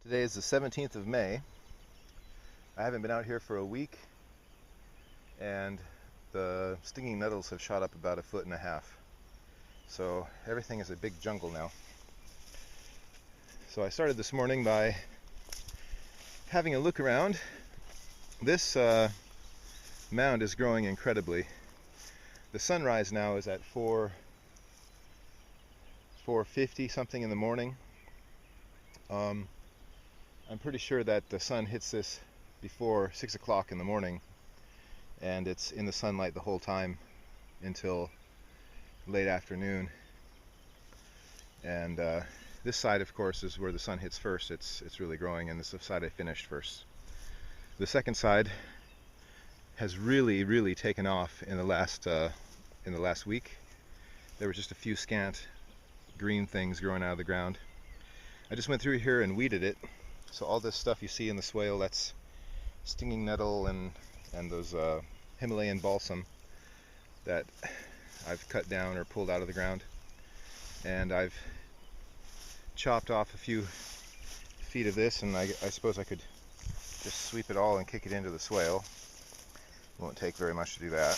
Today is the 17th of May. I haven't been out here for a week, and the stinging nettles have shot up about 1.5 feet. So everything is a big jungle now. So I started this morning by having a look around. This mound is growing incredibly. The sunrise now is at 4:50 something in the morning. I'm pretty sure that the sun hits this before 6 o'clock in the morning, and it's in the sunlight the whole time until late afternoon. And this side, of course, is where the sun hits first. It's really growing, and this is the side I finished first. The second side has really taken off in the last week. There were just a few scant green things growing out of the ground. I just went through here and weeded it. So all this stuff you see in the swale, that's stinging nettle and those Himalayan balsam that I've cut down or pulled out of the ground. And I've chopped off a few feet of this, and I suppose I could just sweep it all and kick it into the swale. It won't take very much to do that.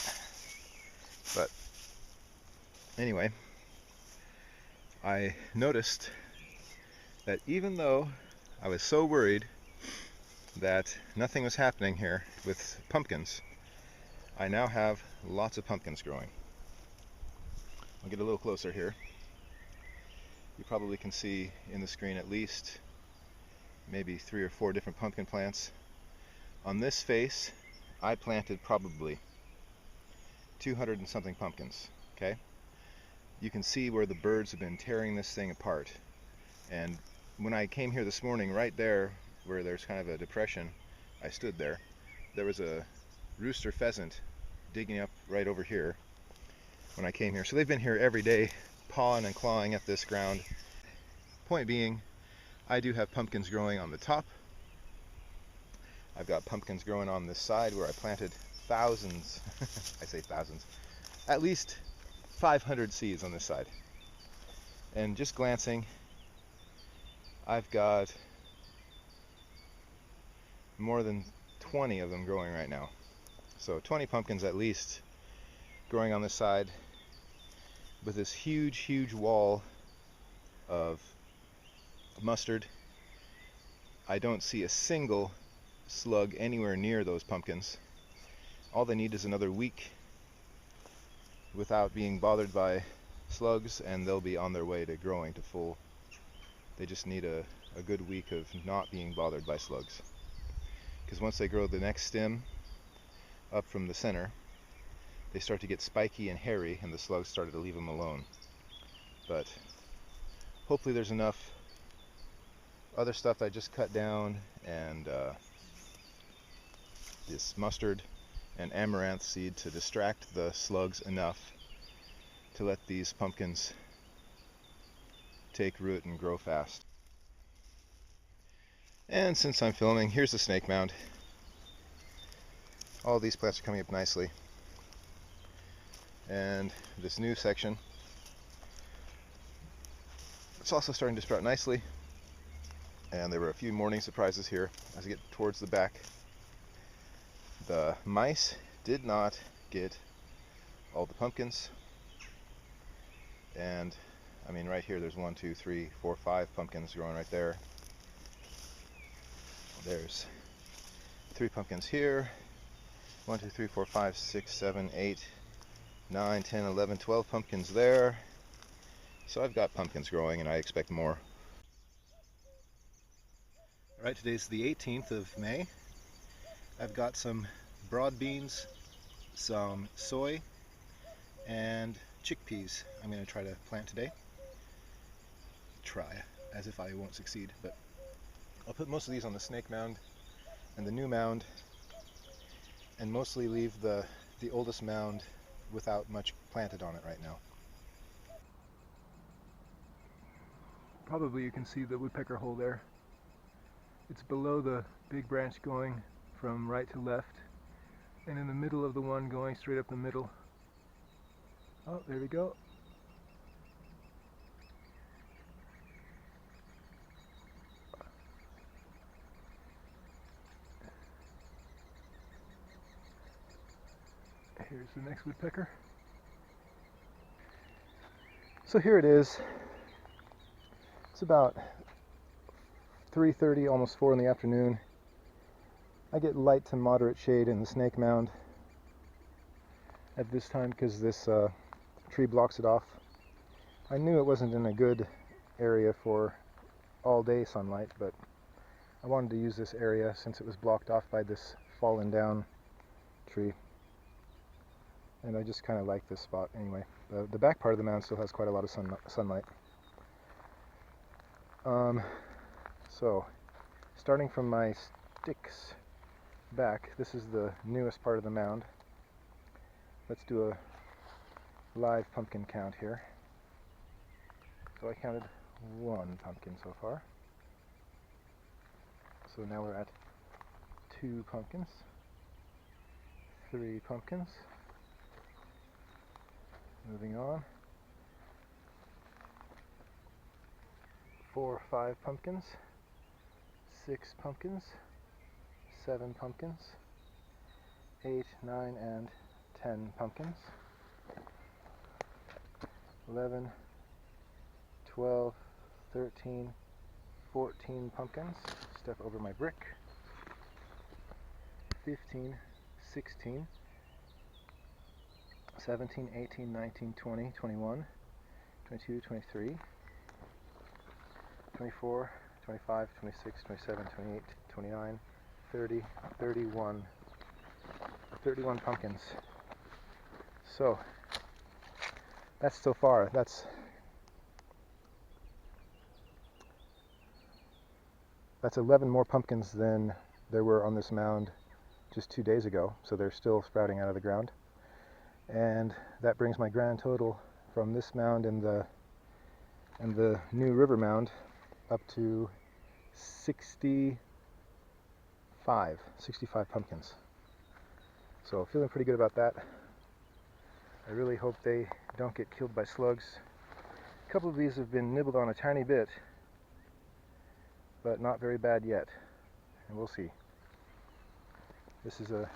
But anyway, I noticed that even though I was so worried that nothing was happening here with pumpkins, I now have lots of pumpkins growing. I'll get a little closer here. You probably can see in the screen at least maybe 3 or 4 different pumpkin plants. On this face, I planted probably 200 and something pumpkins. Okay? You can see where the birds have been tearing this thing apart. And when I came here this morning, right there where there's kind of a depression, I stood there. There was a rooster pheasant digging up right over here when I came here. So they've been here every day, pawing and clawing at this ground. Point being, I do have pumpkins growing on the top. I've got pumpkins growing on this side where I planted thousands, I say thousands, at least 500 seeds on this side. And just glancing, I've got more than 20 of them growing right now. So 20 pumpkins at least growing on this side, with this huge wall of mustard. I don't see a single slug anywhere near those pumpkins. All they need is another week without being bothered by slugs, and they'll be on their way to growing to full. They just need a good week of not being bothered by slugs. Because once they grow the next stem up from the center, they start to get spiky and hairy, and the slugs started to leave them alone. But hopefully there's enough other stuff I just cut down, and this mustard and amaranth seed to distract the slugs enough to let these pumpkins take root and grow fast. And since I'm filming, here's the snake mound. All these plants are coming up nicely. And this new section, it's also starting to sprout nicely. And there were a few morning surprises here as I get towards the back. The mice did not get all the pumpkins. And I mean, right here there's 1, 2, 3, 4, 5 pumpkins growing right there. There's 3 pumpkins here. 1, 2, 3, 4, 5, 6, 7, 8, 9, 10, 11, 12 pumpkins there. So I've got pumpkins growing, and I expect more. Alright, today's the 18th of May. I've got some broad beans, some soy, and chickpeas I'm going to try to plant today. Try, as if I won't succeed, but I'll put most of these on the snake mound and the new mound, and mostly leave the oldest mound without much planted on it right now. Probably you can see the woodpecker hole there. It's below the big branch going from right to left, and in the middle of the one going straight up the middle. Oh, there we go. Here's the next woodpecker. So here it is. It's about 3:30, almost 4 in the afternoon. I get light to moderate shade in the snake mound at this time because this tree blocks it off. I knew it wasn't in a good area for all-day sunlight, but I wanted to use this area since it was blocked off by this fallen down tree. And I just kind of like this spot anyway. The back part of the mound still has quite a lot of sunlight. So, starting from my sticks back, this is the newest part of the mound. Let's do a live pumpkin count here. So I counted 1 pumpkin so far. So now we're at 2 pumpkins, 3 pumpkins. Moving on. 4, 5 pumpkins, 6 pumpkins, 7 pumpkins, 8, 9, and 10 pumpkins. 11, 12, 13, 14 pumpkins. Step over my brick. 15, 16, 17, 18, 19, 20, 21, 22, 23, 24, 25, 26, 27, 28, 29, 30, 31. 31 pumpkins. So, that's so far. That's 11 more pumpkins than there were on this mound just 2 days ago. So they're still sprouting out of the ground. And that brings my grand total from this mound and the new river mound up to 65 pumpkins. So feeling pretty good about that. I really hope they don't get killed by slugs. A couple of these have been nibbled on a tiny bit, but not very bad yet. And we'll see. This is a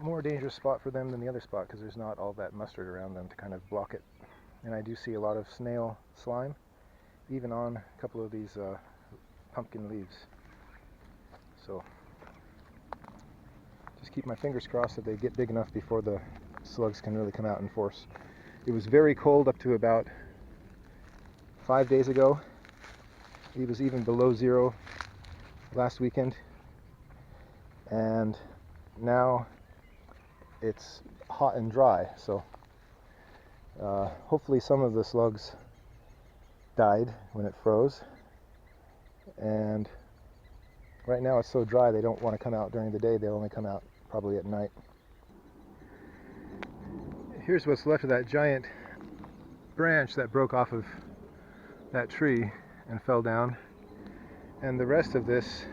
more dangerous spot for them than the other spot because there's not all that mustard around them to kind of block it. And I do see a lot of snail slime, even on a couple of these pumpkin leaves. So just keep my fingers crossed that they get big enough before the slugs can really come out in force. It was very cold up to about 5 days ago. It was even below 0 last weekend. And now it's hot and dry, so hopefully some of the slugs died when it froze, and right now it's so dry they don't want to come out during the day. They'll only come out probably at night. Here's what's left of that giant branch that broke off of that tree and fell down, and the rest of this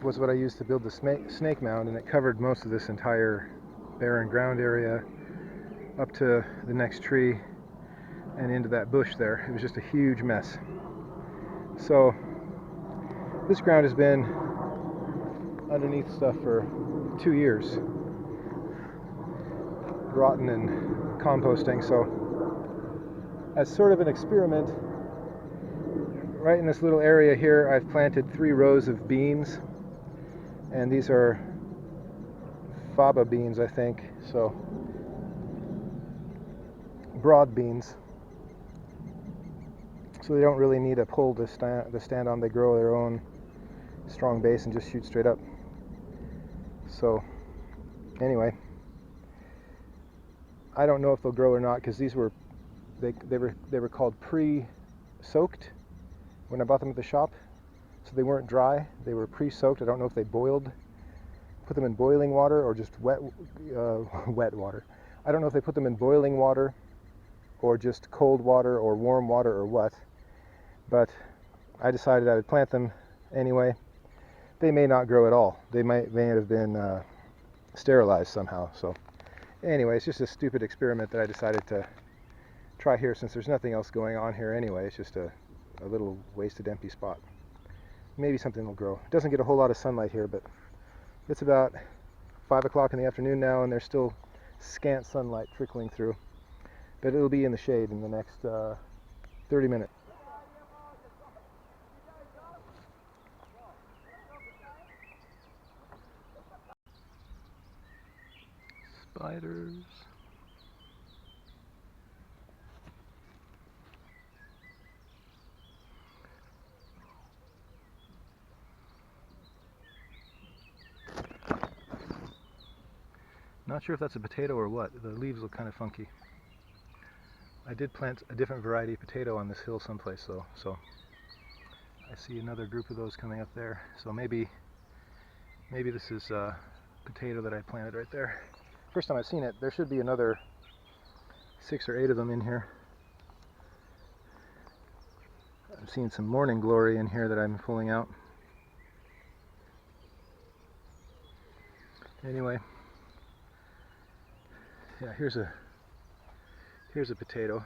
was what I used to build the snake mound, and it covered most of this entire barren ground area up to the next tree and into that bush there. It was just a huge mess. So this ground has been underneath stuff for 2 years, rotten and composting. So as sort of an experiment, right in this little area here I've planted 3 rows of beans, and these are faba beans, I think, so broad beans, so they don't really need a pole to stand on. They grow their own strong base and just shoot straight up. So anyway, I don't know if they'll grow or not because these were they were called pre-soaked when I bought them at the shop, so they weren't dry. They were pre-soaked. I don't know if they put them in boiling water or just wet water. I don't know if they put them in boiling water or just cold water or warm water or what, but I decided I would plant them anyway. They may not grow at all. They may have been sterilized somehow. So anyway, it's just a stupid experiment that I decided to try here since there's nothing else going on here anyway. It's just a little wasted empty spot. Maybe something will grow. It doesn't get a whole lot of sunlight here, but it's about 5 o'clock in the afternoon now, and there's still scant sunlight trickling through. But it'll be in the shade in the next 30 minutes. Spiders. Not sure if that's a potato or what. The leaves look kind of funky. I did plant a different variety of potato on this hill someplace though, so I see another group of those coming up there. So maybe this is a potato that I planted right there. First time I've seen it. There should be another 6 or 8 of them in here. I'm seeing some morning glory in here that I'm pulling out. Anyway, yeah, here's a potato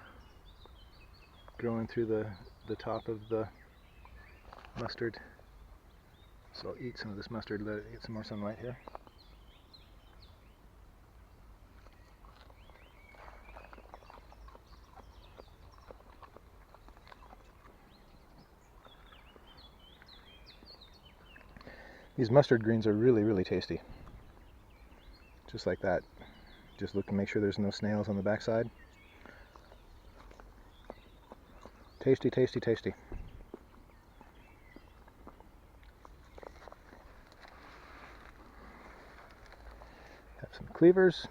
growing through the top of the mustard. So I'll eat some of this mustard, let it get some more sunlight here. These mustard greens are really, really tasty. Just like that. Just look and make sure there's no snails on the backside. Tasty, tasty, tasty. Have some cleavers.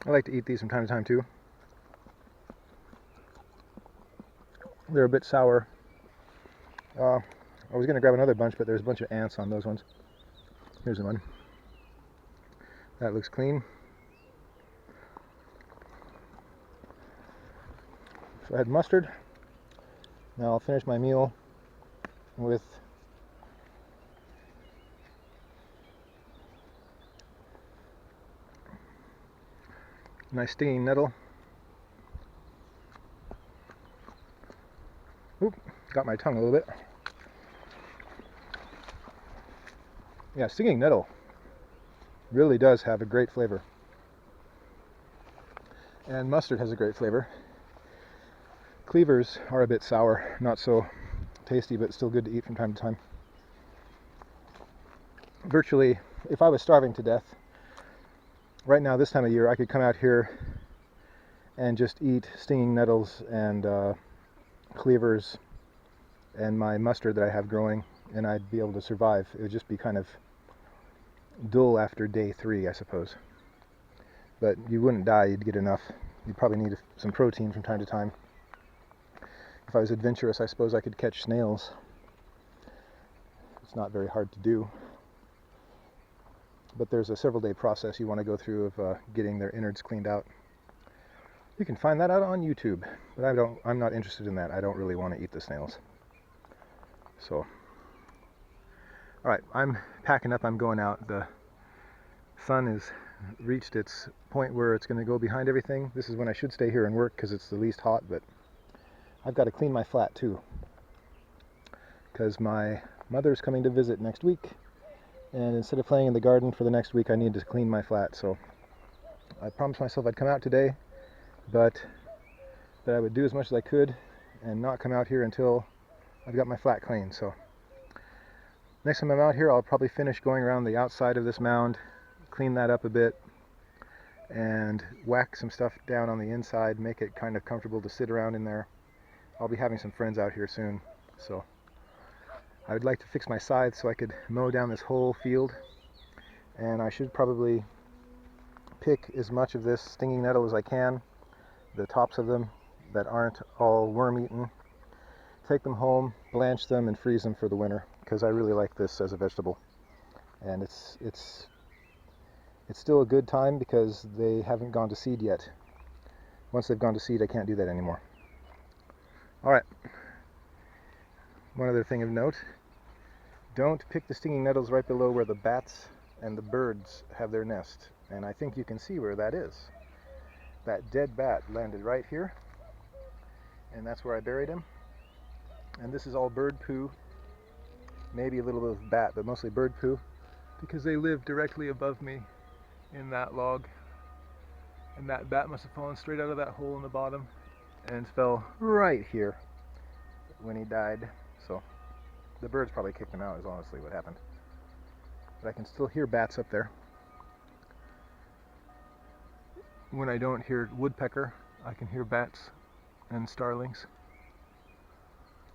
I like to eat these from time to time too. They're a bit sour. I was going to grab another bunch, but there's a bunch of ants on those ones. Here's one. That looks clean. So I had mustard. Now I'll finish my meal with nice stinging nettle. Oop, got my tongue a little bit. Yeah, stinging nettle really does have a great flavor. And mustard has a great flavor. Cleavers are a bit sour, not so tasty, but still good to eat from time to time. Virtually, if I was starving to death, right now this time of year, I could come out here and just eat stinging nettles and cleavers and my mustard that I have growing, and I'd be able to survive. It would just be kind of dull after day 3, I suppose. But you wouldn't die, you'd get enough. You'd probably need some protein from time to time. If I was adventurous, I suppose I could catch snails. It's not very hard to do. But there's a several-day process you want to go through of getting their innards cleaned out. You can find that out on YouTube, but I'm not interested in that. I don't really want to eat the snails. So, alright, I'm packing up, I'm going out. The sun has reached its point where it's going to go behind everything. This is when I should stay here and work because it's the least hot, but I've got to clean my flat too, because my mother's coming to visit next week, and instead of playing in the garden for the next week, I need to clean my flat. So I promised myself I'd come out today, but that I would do as much as I could and not come out here until I've got my flat clean. So next time I'm out here, I'll probably finish going around the outside of this mound, clean that up a bit, and whack some stuff down on the inside, make it kind of comfortable to sit around in there. I'll be having some friends out here soon, so I would like to fix my scythe so I could mow down this whole field, and I should probably pick as much of this stinging nettle as I can, the tops of them that aren't all worm-eaten, take them home, blanch them, and freeze them for the winter, because I really like this as a vegetable. And it's still a good time because they haven't gone to seed yet. Once they've gone to seed, I can't do that anymore. Alright, one other thing of note, don't pick the stinging nettles right below where the bats and the birds have their nest. And I think you can see where that is. That dead bat landed right here, and that's where I buried him. And this is all bird poo, maybe a little bit of bat, but mostly bird poo. because they live directly above me in that log, and that bat must have fallen straight out of that hole in the bottom and fell right here when he died. So the birds probably kicked him out is honestly what happened. But I can still hear bats up there. When I don't hear woodpecker, I can hear bats and starlings.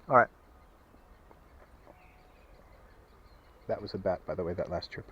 All right. That was a bat, by the way, that last chirp.